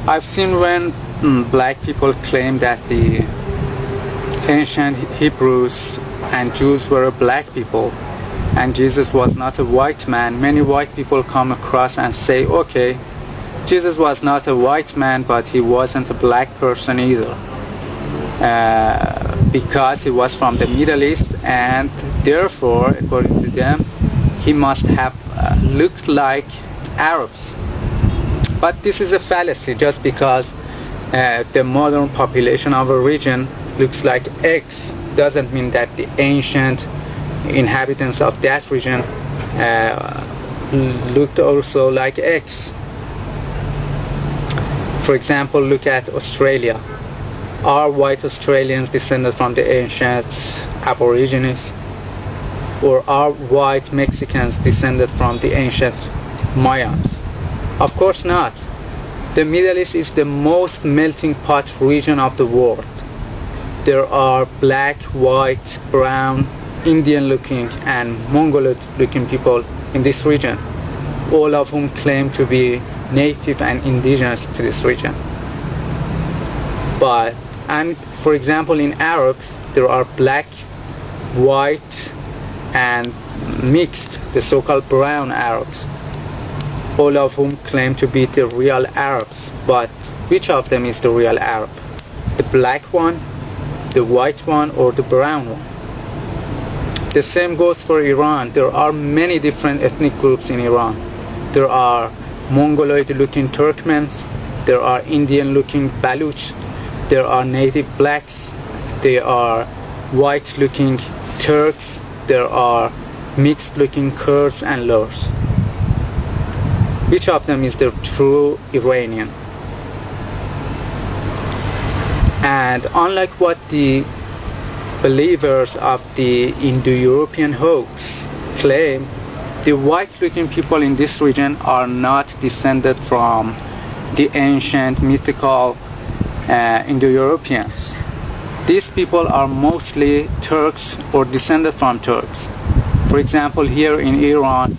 I've seen when black people claim that the ancient Hebrews and Jews were black people and Jesus was not a white man. Many white people come across and say, okay, Jesus was not a white man, but he wasn't a black person either, because he was from the Middle East, and therefore, according to them, he must have looked like Arabs. But this is a fallacy. Just because the modern population of a region looks like X doesn't mean that the ancient inhabitants of that region looked also like X. For example, look at Australia. Are white Australians descended from the ancient Aborigines? Or are white Mexicans descended from the ancient Mayans? Of course not. The Middle East is the most melting pot region of the world. There are black, white, brown, Indian-looking and Mongoloid-looking people in this region, all of whom claim to be native and indigenous to this region. And for example, in Arabs, there are black, white, and mixed, the so-called brown Arabs, all of whom claim to be the real Arabs. But which of them is the real Arab? The black one, the white one, or the brown one? The same goes for Iran. There are many different ethnic groups in Iran. There are Mongoloid-looking Turkmens, there are Indian-looking Baluch, there are native blacks, there are white-looking Turks, there are mixed-looking Kurds and Lurs. Which of them is the true Iranian? And unlike what the believers of the Indo-European hoax claim, the white-looking people in this region are not descended from the ancient mythical Indo-Europeans. These people are mostly Turks or descended from Turks. For example, here in Iran,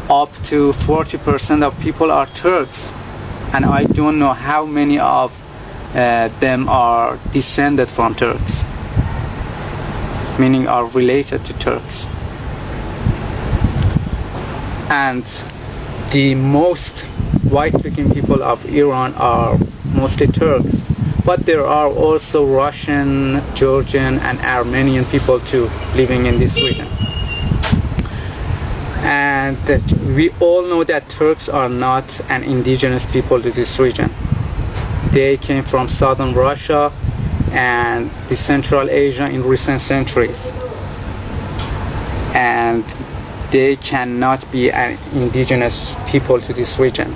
up to 40% of people are Turks, and I don't know how many of them are descended from Turks, meaning are related to Turks. And the most white-looking people of Iran are mostly Turks, but there are also Russian, Georgian, and Armenian people too living in this region. And we all know that Turks are not an indigenous people to this region. They came from southern Russia and the Central Asia in recent centuries, and they cannot be an indigenous people to this region.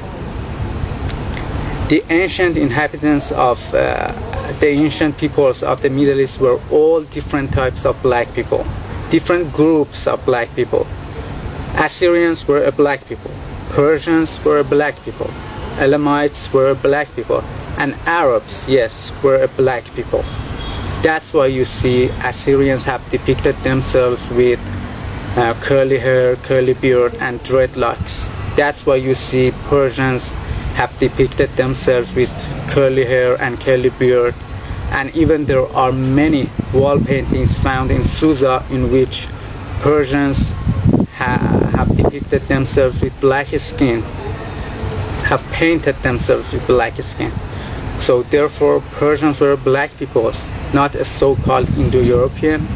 The ancient inhabitants of the ancient peoples of the Middle East were all different types of black people, different groups of black people. Assyrians were a black people, Persians were a black people, Elamites were a black people, and Arabs, yes, were a black people. That's why you see Assyrians have depicted themselves with curly hair, curly beard, and dreadlocks. That's why you see Persians have depicted themselves with curly hair and curly beard. And even there are many wall paintings found in Susa in which Persians have depicted themselves with black skin, have painted themselves with black skin. So therefore, Persians were black people, not a so-called Indo-European.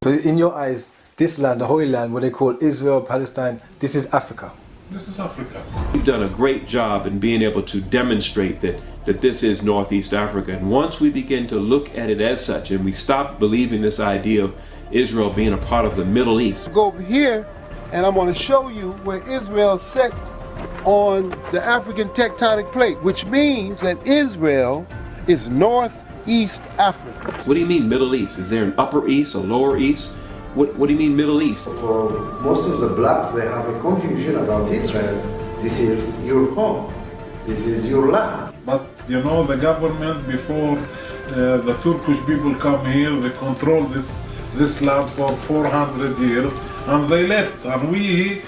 So in your eyes, this land, the Holy Land, what they call Israel, Palestine, this is Africa. This is Africa. We've done a great job in being able to demonstrate that this is Northeast Africa. And once we begin to look at it as such, and we stop believing this idea of Israel being a part of the Middle East. Go over here, and I'm going to show you where Israel sits on the African tectonic plate, which means that Israel is Northeast Africa. What do you mean Middle East? Is there an Upper East, a Lower East? What do you mean Middle East? For most of the blacks, they have a confusion about Israel. This is your home. This is your land. But you know, the government, before the Turkish people come here, they control this land for 400 years, and they left, and we